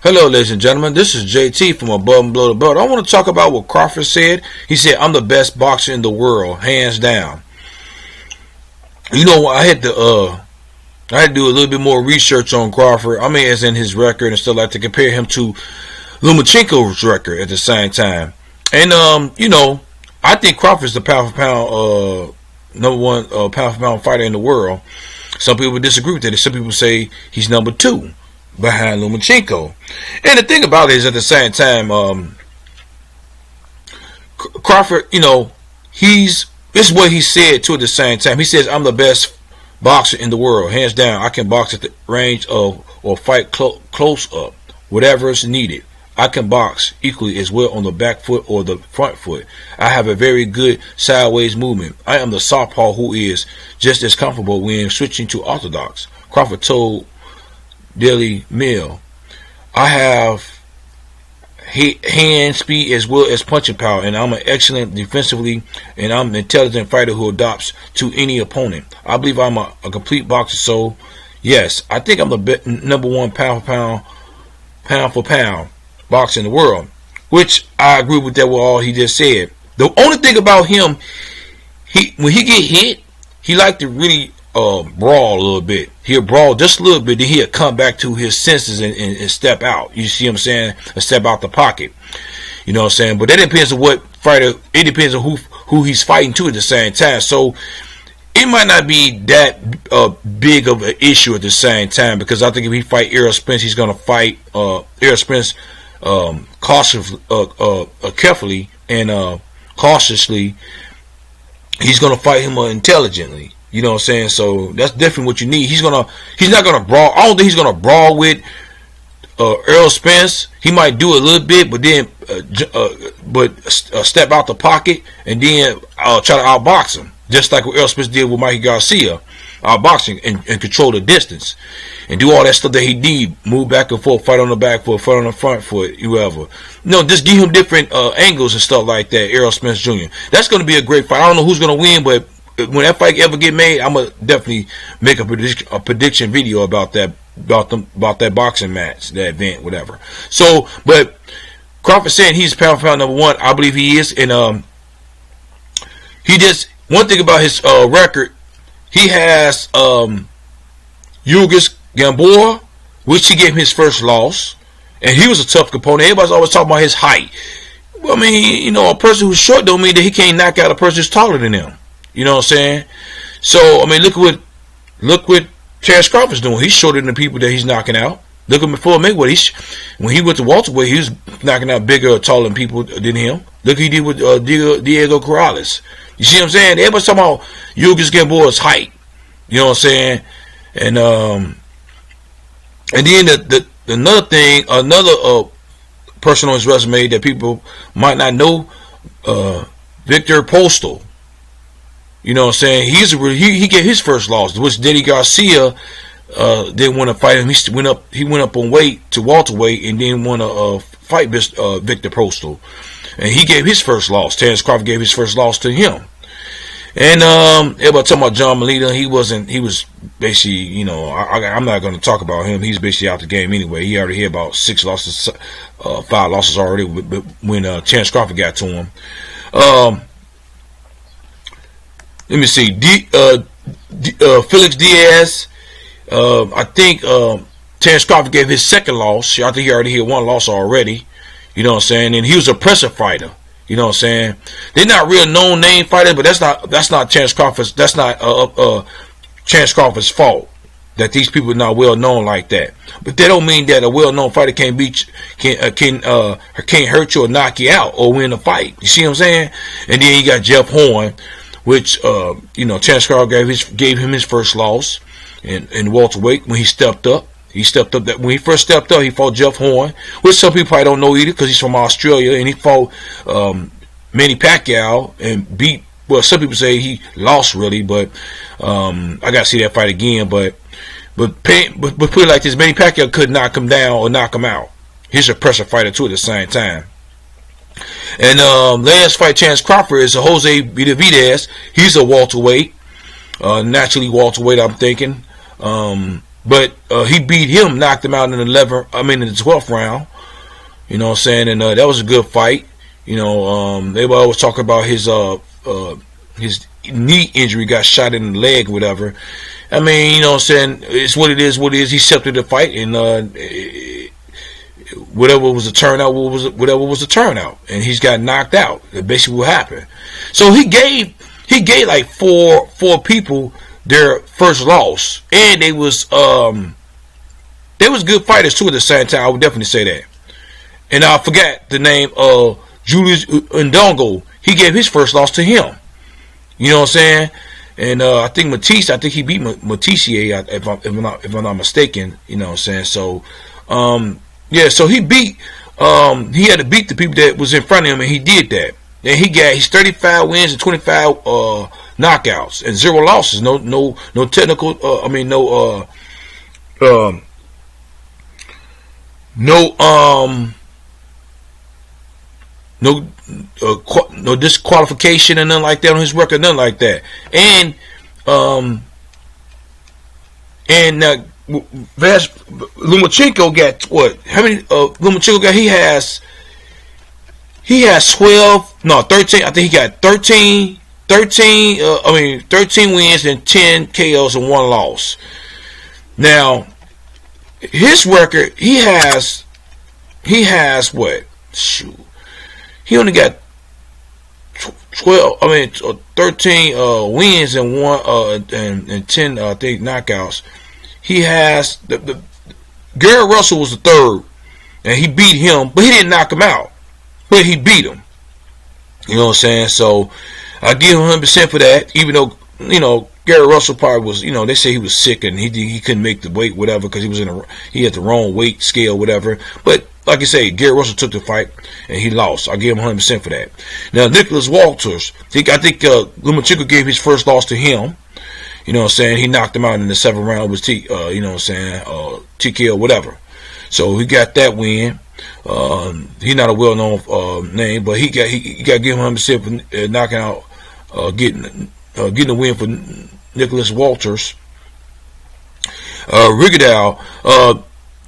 Hello, ladies and gentlemen. This is JT from Above and Below the Belt. I want to talk about what Crawford said. He said, "I'm the best boxer in the world, hands down." You know, I had to do a little bit more research on Crawford. I mean, as in his record and stuff like to compare him to Lomachenko's record at the same time. And I think Crawford's the pound for pound number one pound for pound fighter in the world. Some people disagree with that. Some people say he's number two behind Lomachenko. And the thing about it is, at the same time, Crawford, this is what he said too at the same time. He says, "I'm the best boxer in the world, hands down. I can box at the range of or fight close up, whatever is needed. I can box equally as well on the back foot or the front foot. I have a very good sideways movement. I am the southpaw who is just as comfortable when switching to orthodox." Crawford told Daily Mail, "I have hand speed as well as punching power, and I'm an excellent defensively, and I'm an intelligent fighter who adapts to any opponent. I believe I'm a complete boxer, so yes, I think I'm the number one pound for pound boxer in the world," which I agree with that with all he just said. The only thing about him, when he get hit, he like to really brawl a little bit. He'll brawl just a little bit, then he'll come back to his senses and step out. You see what I'm saying? And step out the pocket. You know what I'm saying? But that depends on what fighter. It depends on who he's fighting to at the same time. So it might not be that big of an issue at the same time, because I think if he fight Errol Spence, he's going to fight Errol Spence carefully and cautiously. He's going to fight him intelligently. You know what I'm saying? So that's definitely what you need. He's not gonna brawl. I don't think he's gonna brawl with Errol Spence. He might do a little bit, but then step out the pocket and then try to outbox him, just like what Errol Spence did with Mikey Garcia, outboxing and control the distance and do all that stuff that he need. Move back and forth, fight on the back foot, fight on the front foot, whoever. Just give him different angles and stuff like that. Errol Spence Jr. That's gonna be a great fight. I don't know who's gonna win, but when that fight ever get made, I'm gonna definitely make a prediction video about that boxing match, that event, whatever. So, but Crawford saying he's pound for pound number one. I believe he is, and he just, one thing about his record, he has Yildiz Gamboa, which he gave him his first loss, and he was a tough component. Everybody's always talking about his height. Well, I mean, a person who's short don't mean that he can't knock out a person who's taller than him. You know what I'm saying? So, I mean, look what Terrence Crawford's doing. He's shorter than the people that he's knocking out. Look at Floyd Mayweather. When he went to welterweight, he was knocking out bigger or taller than people than him. Look what he did with Diego Corrales. You see what I'm saying? Everybody's talking about Yildiz Gamboa's height. You know what I'm saying? And then another thing, another person on his resume that people might not know, Victor Postal. You know what I'm saying? He get his first loss, which Denny Garcia didn't want to fight him. He went up on weight to welterweight and didn't want to fight Victor Postal, and he gave his first loss. Terrence Crawford gave his first loss to him. And everybody talking about John Molina. He was basically, I'm not going to talk about him. He's basically out the game anyway. He already had about 5 losses already when Terrence Crawford got to him. Let me see. Felix Diaz. I think Terrence Crawford gave his second loss. I think he already had one loss already. You know what I'm saying? And he was a pressure fighter. You know what I'm saying? They're not real known name fighters, but that's not Terrence Crawford's. That's not Terrence Crawford's fault that these people are not well known like that. But that don't mean that a well known fighter can't hurt you or knock you out or win a fight. You see what I'm saying? And then you got Jeff Horn, which Terrence Crawford gave him his first loss in welterweight when he stepped up. When he first stepped up, he fought Jeff Horn, which some people probably don't know either because he's from Australia, and he fought Manny Pacquiao and beat. Well, some people say he lost really, but I got to see that fight again. But put it like this: Manny Pacquiao could knock him down or knock him out. He's a pressure fighter too at the same time. And last fight, Terrence Crawford is Jose Benavidez. He's a welterweight, naturally welterweight. I'm thinking. but he beat him, knocked him out in the 12th round. You know what I'm saying? And that was a good fight. You know, they were always talking about his knee injury, got shot in the leg or whatever. I mean, you know what I'm saying? It's what it is, He accepted the fight, and whatever was the turnout, whatever was the turnout, and he's got knocked out. That's basically what happened. So he gave like four people their first loss, and they was good fighters too at the same time. I would definitely say that. And I forgot the name of Julius Ndongo. He gave his first loss to him. You know what I'm saying? And I think Matisse, he beat Matisse, if I'm not mistaken. You know what I'm saying? So yeah, so he beat he had to beat the people that was in front of him, and he did that. And he's 35 wins and 25 knockouts and 0 losses. No technical. No disqualification and nothing like that on his record, nothing like that. And Lomachenko got what? How many? Lomachenko got? He has 13. I think he got 13 wins and 10 KOs and 1 loss. Now, his record, he has what? Shoot. He only got 13 wins and 10 I think knockouts. He has Gary Russell was the third, and he beat him, but he didn't knock him out, but he beat him. You know what I'm saying? So I give him 100% for that, even though Gary Russell probably was, they say he was sick and he couldn't make the weight, whatever, because he had the wrong weight scale, whatever. But like I say, Gary Russell took the fight and he lost. I give him 100% for that. Now Nicholas Walters, I think Lomachenko gave his first loss to him. You know what I'm saying? He knocked him out in the 7th round with TKO, whatever. So he got that win. He's not a well-known name, but he got to give him 100% for knocking out, getting a win for Nicholas Walters. Rigondeaux,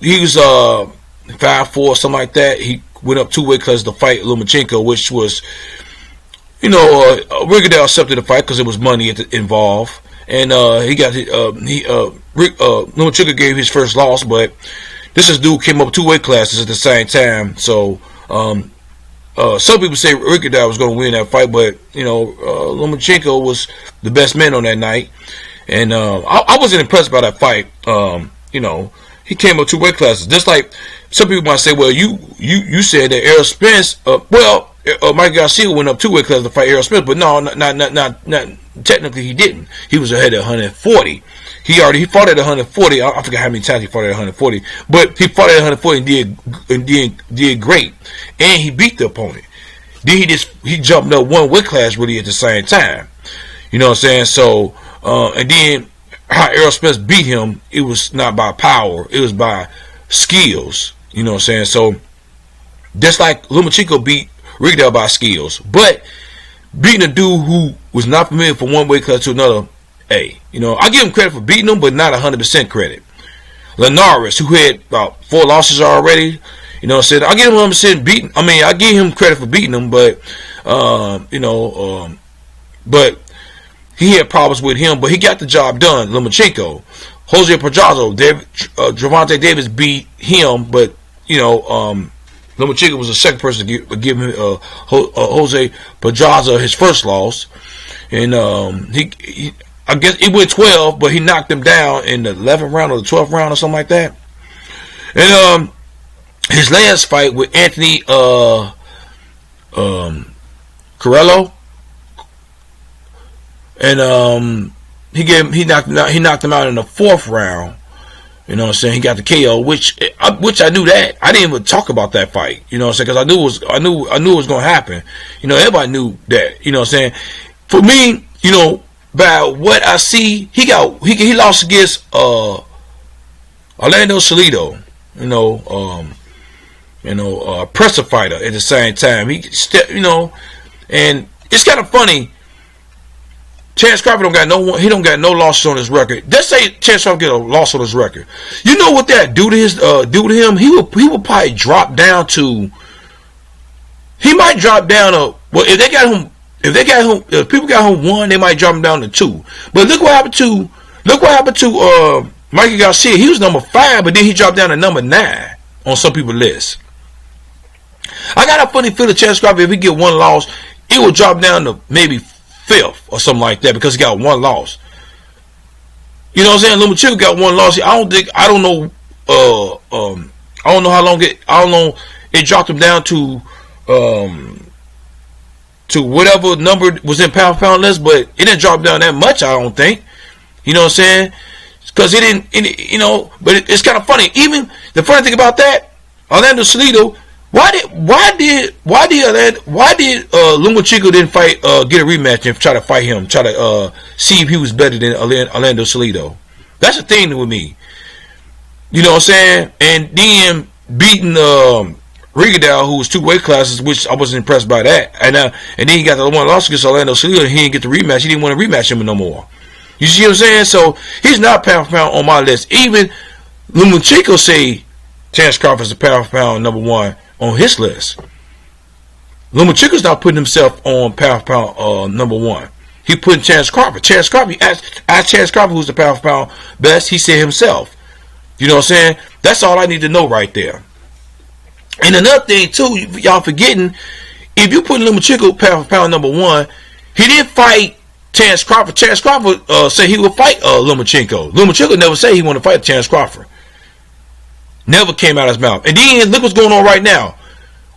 he was 5'4", something like that. He went up 2 weight classes to fight Lomachenko, which was, Rigondeaux accepted the fight because there was money involved, and Lomachenko gave his first loss, but this dude came up 2 weight classes at the same time. So some people say Rigondeaux was going to win that fight, but Lomachenko was the best man on that night, and I wasn't impressed by that fight. He came up 2 weight classes. Just like some people might say, well, you said that Errol Spence, Mike Garcia went up 2 weight classes to fight Errol Spence, but no, not technically he didn't. He was ahead at 140. He fought at 140. I forgot how many times he fought at 140, but he fought at 140 and did great, and he beat the opponent. Then he jumped up 1 weight class really at the same time. You know what I'm saying? So and then how Errol Spence beat him, it was not by power, it was by skills. You know what I'm saying? So just like Lomachenko beat Rigondeaux by skills, but beating a dude who was not familiar from 1 weight class to another, I give him credit for beating him, but not 100% credit. Linares, who had about 4 losses already, I said I give him 100% beating. I give him credit for beating him, but but he had problems with him, but he got the job done. Lomachenko, Jose Pedraza, Gervonta Davis beat him, but Lomachenko was the second person to give him Jose Pedraza his first loss, and I guess it went 12, but he knocked him down in the 11th round or the 12th round or something like that. And his last fight with Anthony Carello, and he knocked him out in the 4th round. You know what I'm saying? He got the KO, which I knew that. I didn't even talk about that fight. You know what I'm saying? Because I knew it was going to happen. Everybody knew that. You know what I'm saying? For me, by what I see, he lost against Orlando Salido. A presser fighter at the same time. And it's kind of funny. Chance Crawford don't got no one. He don't got no losses on his record. Let's say Chance Crawford get a loss on his record. You know what that do to him? He will probably drop down to. He might drop down to. Well, if people got him 1, they might drop him down to 2. But look what happened to Mikey Garcia. He was number 5, but then he dropped down to number 9 on some people's list. I got a funny feeling Chance Crawford, if he get 1 loss, it will drop down to maybe 5th or something like that because he got 1 loss. You know what I'm saying? Lomachenko got 1 loss. I don't know how long it dropped him down to whatever number was in pound for pound list, but it didn't drop down that much, I don't think. You know what I'm saying? Because it didn't, but it's kind of funny. Even the funny thing about that, Orlando Salido, why did Lomachenko didn't fight, get a rematch and try to fight him, try to see if he was better than Orlando Salido? That's the thing with me. You know what I'm saying? And then beating Rigondeaux, who was 2 weight classes, which I wasn't impressed by that. And then he got the 1 loss against Orlando Salido, and he didn't get the rematch. He didn't want to rematch him no more. You see what I'm saying? So he's not pound for pound on my list. Even Lomachenko say Chance Crawford is the pound for pound number 1 on his list. Lomachenko's not putting himself on pound for pound number 1. He putting Chance Crawford. Chance Crawford, asked Chance Crawford who's the pound for pound best. He said himself. You know what I'm saying? That's all I need to know right there. And another thing too, y'all forgetting, if you put Lomachenko pound for pound number 1, he didn't fight Chance Crawford. Chance Crawford said he would fight Lomachenko. Lomachenko never said he wanted to fight Chance Crawford. Never came out of his mouth. And then look what's going on right now.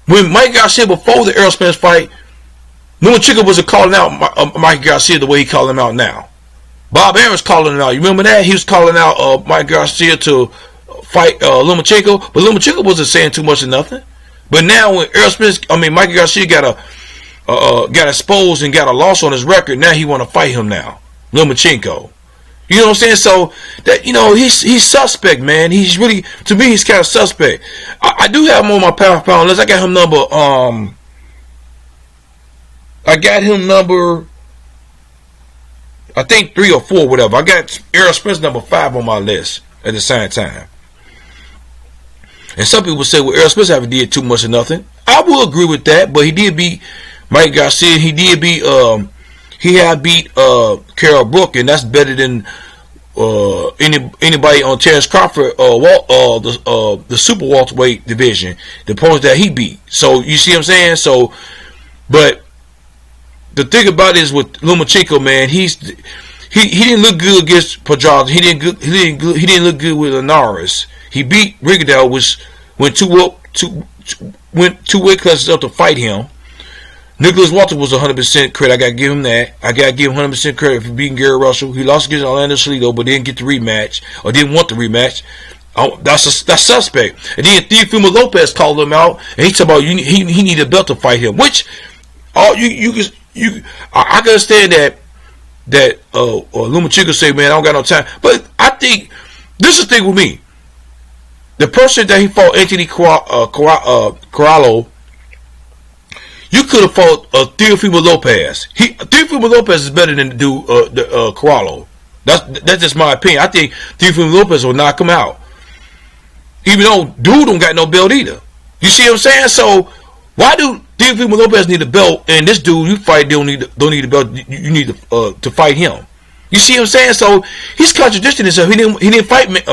When Mike Garcia, before the Errol Spence fight, Lomachenko wasn't calling out Mike Garcia the way he calling him out now. Bob Aaron's calling him out. You remember that? He was calling out Mike Garcia to fight Lomachenko, but Lomachenko wasn't saying too much of nothing. But now when Mike Garcia got exposed and got a loss on his record, now he want to fight him now, Lomachenko. You know what I'm saying? So that he's suspect, man. He's really, to me, he's kind of suspect. I do have him on my pound for pound list. I got him number. I think 3 or 4, whatever. I got Errol Spence number 5 on my list at the same time. And some people say, well, Errol Spence haven't did too much of nothing. I will agree with that, but he did beat Mike Garcia. He did beat Carol Brook, and that's better than anybody on Terrence Crawford the super welterweight division, the opponents that he beat. So you see what I'm saying? So, but the thing about it is with Lomachenko, man, he didn't look good against Pedraza. He didn't look good with Linares. He beat Rigondeaux, which went two weight classes up to fight him. Nicholas Walter was 100% credit. I got to give him that. I got to give him 100% credit for beating Gary Russell. He lost against Orlando Salido, but didn't get the rematch, or didn't want the rematch. That's suspect. And then Teofimo Lopez called him out, and he talked about he needed a belt to fight him. Which I can understand that Lomachenko say, man, I don't got no time. But I think this is the thing with me. The person that he fought, Anthony Corallo, you could have fought Teofimo Lopez. Teofimo Lopez is better than Corallo. That's just my opinion. I think Teofimo Lopez will knock him out. Even though dude don't got no belt either. You see what I'm saying? So why do Teofimo Lopez need a belt, and this dude you fight don't need a belt? You need to fight him. You see what I'm saying? So he's contradicting himself. He didn't fight Manny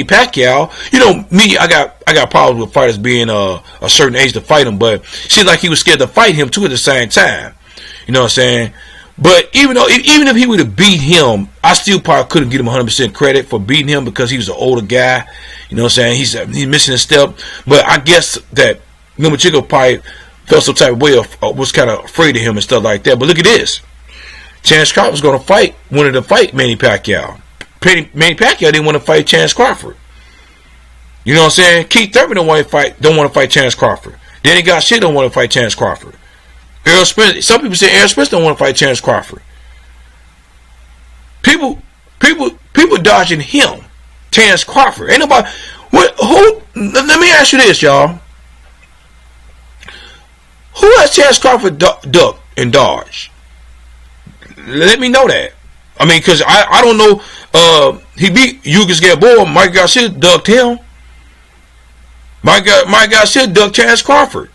Pacquiao. You know me, I got problems with fighters being a certain age to fight him, but seems like he was scared to fight him too at the same time. You know what I'm saying? But even if he would have beat him, I still probably couldn't give him 100% credit for beating him because he was an older guy. You know what I'm saying? He's missing a step. But I guess that Lomachenko probably felt some type of way was kind of afraid of him and stuff like that. But look at this. Chance Crawford was going to wanted to fight Manny Pacquiao. Manny Pacquiao didn't want to fight Chance Crawford. You know what I'm saying? Keith Thurman don't want to fight Chance Crawford. Danny Garcia don't want to fight Chance Crawford. Errol Spence. Some people say Errol Spence don't want to fight Chance Crawford. People dodging him, Chance Crawford. Ain't nobody. Let me ask you this, y'all. Who has Chance Crawford duck and dodge? Let me know that. I mean, because I don't know. He beat Yugas Gamboa. Mike Garcia ducked him. Mike Garcia ducked Chance Crawford.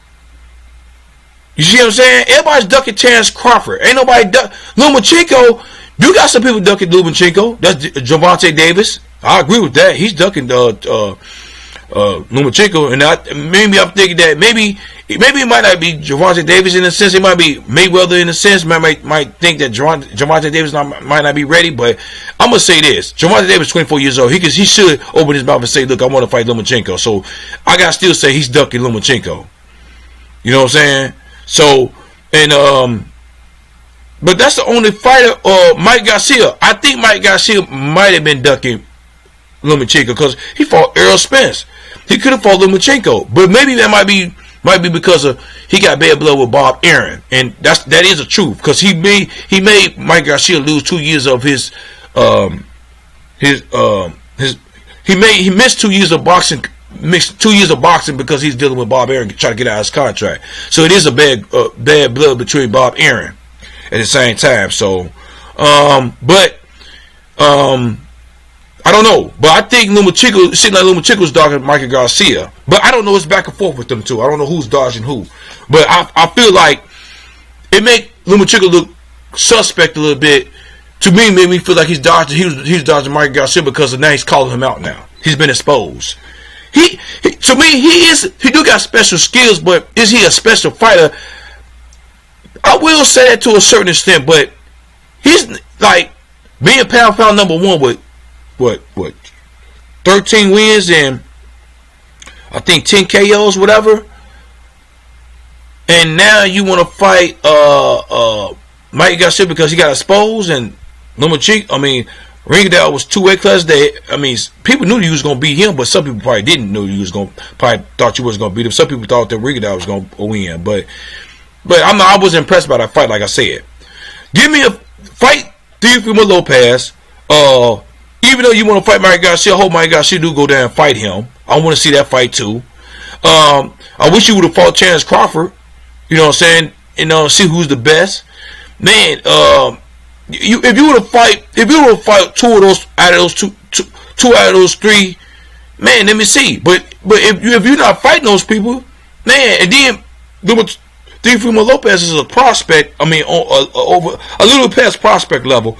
You see what I'm saying? Everybody's ducking Chance Crawford. Ain't nobody duck Lomachenko. You got some people ducking Lomachenko. That's Gervonta Davis. I agree with that. He's ducking Lomachenko, and maybe I'm thinking that maybe it might not be Gervonta Davis in a sense. It might be Mayweather in a sense. Might think that Gervonta Davis might not be ready. But I'm gonna say this: Gervonta Davis, 24 years old. He should open his mouth and say, "Look, I want to fight Lomachenko." So I gotta still say he's ducking Lomachenko. You know what I'm saying? So and but that's the only fighter. Mike Garcia. I think Mike Garcia might have been ducking Lomachenko because he fought Errol Spence. He could have fought Lomachenko, but maybe that might be because of he got bad blood with Bob Arum, and that is the truth because he made Mike Garcia lose 2 years of he missed 2 years of boxing. Mixed 2 years of boxing because he's dealing with Bob Arum trying to get out of his contract. So it is a bad blood between Bob Arum at the same time. So, I don't know, but I think Lomachenko seems like Lomachenko's dodging Michael Garcia, but I don't know. It's back and forth with them two. I don't know who's dodging who, but I feel like it make Lomachenko look suspect a little bit. To me, made me feel like he's dodging Michael Garcia because now he's calling him out. Now he's been exposed. To me, he do got special skills, but is he a special fighter? I will say that to a certain extent, but he's like being pound for pound number one with what 13 wins and I think 10 KOs, whatever. And now you want to fight Mike Garcia because he got exposed, and Lomachenko, I mean, Ringdale was 2 weight class day. I mean, people knew you was gonna beat him, but some people probably didn't know you was gonna. Probably thought you was gonna beat him. Some people thought that Ringdale was gonna win, but I was impressed by that fight. Like I said, give me a fight, Teofimo Lopez. Even though you want to fight Mike Garcia, I hope Mike Garcia do go down and fight him. I want to see that fight too. I wish you would have fought Chance Crawford. You know what I'm saying? See who's the best. Man, if you were to fight two of those out of those three, man, let me see. But if you're not fighting those people, man, and then Teofimo Lopez is a prospect. I mean, over a little past prospect level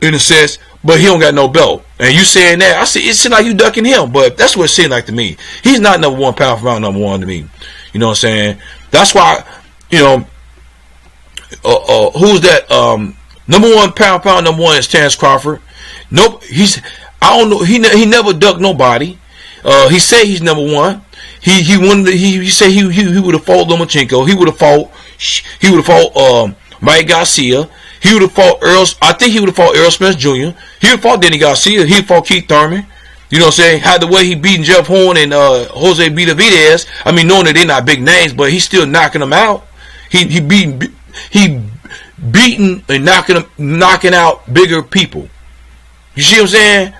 in a sense, but he don't got no belt. And you saying that, I see it seems like you ducking him, but that's what it seemed like to me. He's not number one pound for pound number one to me. You know what I'm saying? That's why, who's that? Number one pound for pound number one is Chance Crawford. Nope, I don't know. He never ducked nobody. He said he's number one. He wanted. He said he would have fought Lomachenko. He would have fought Mike Garcia. He would have fought Earl. I think he would have fought Errol Spence Jr. He would have fought Denny Garcia. He would fought Keith Thurman. You know what I'm saying? How the way he beating Jeff Horn and Jose Benavidez. I mean, knowing that they're not big names, but he's still knocking them out. He beating and knocking out bigger people. You see what I'm saying?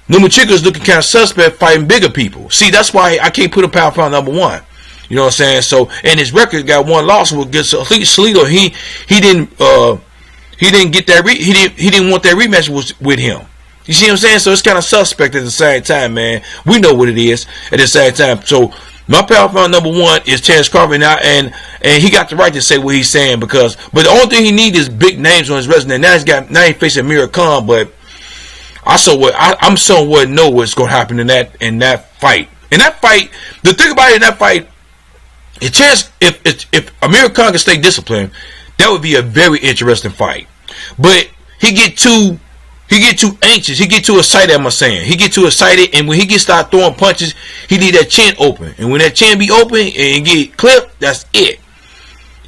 Lomachenko's looking kind of suspect fighting bigger people. See, that's why I can't put him pound for pound number one. You know what I'm saying? So, and his record got one loss against Salido. He didn't get that. He didn't want that rematch with him. You see what I'm saying? So it's kind of suspect at the same time, man. We know what it is at the same time. So my pound for pound number one is Chance Crawford now, and he got the right to say what he's saying but the only thing he needs is big names on his resume. Now he's facing Amir Khan, but I'm somewhat know what's going to happen in that fight. In that fight, the thing about it in that fight, if Amir Khan can stay disciplined, that would be a very interesting fight. But he get too anxious. He get too excited. He get too excited, and when he start throwing punches, he need that chin open. And when that chin be open and get clipped, that's it.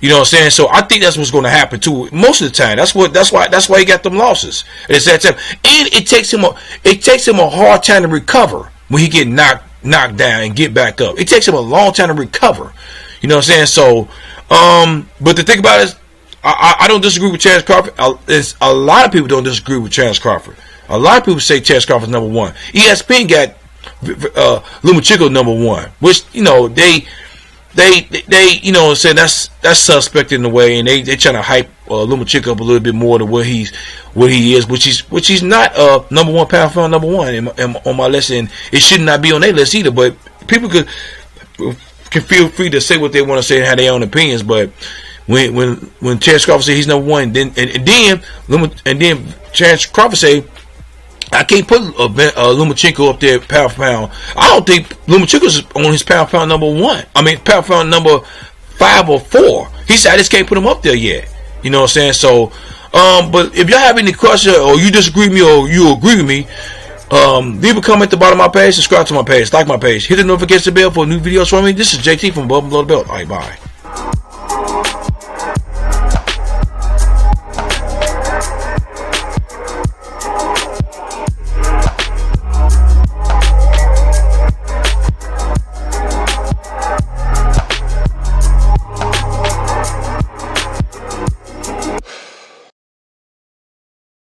You know what I'm saying? So I think that's what's going to happen too. Most of the time, that's why he got them losses. It's that time, and it takes him a hard time to recover when he get knocked down and get back up. It takes him a long time to recover. You know what I'm saying? So, but the thing about it is, I don't disagree with Chance Crawford. A lot of people don't disagree with Chance Crawford. A lot of people say Chance Crawford's number one. ESPN got Lomachenko number one, which they say that's suspect in a way, and they trying to hype Lomachenko up a little bit more to what he is, which he's not number one pound for pound number one on my list, and it should not be on their list either. But people can feel free to say what they want to say and have their own opinions. But when Terence Crawford say he's number one, then Terence Crawford say, I can't put Lomachenko up there pound for pound. I don't think Lomachenko's on his pound for pound number one. I mean, pound for pound number 5 or 4. He said, I just can't put him up there yet. You know what I'm saying? So, but if y'all have any questions, or you disagree with me, or you agree with me, leave a comment at the bottom of my page, subscribe to my page, like my page, hit the notification bell for new videos from me. This is JT from Above and Below the Belt. Alright, bye.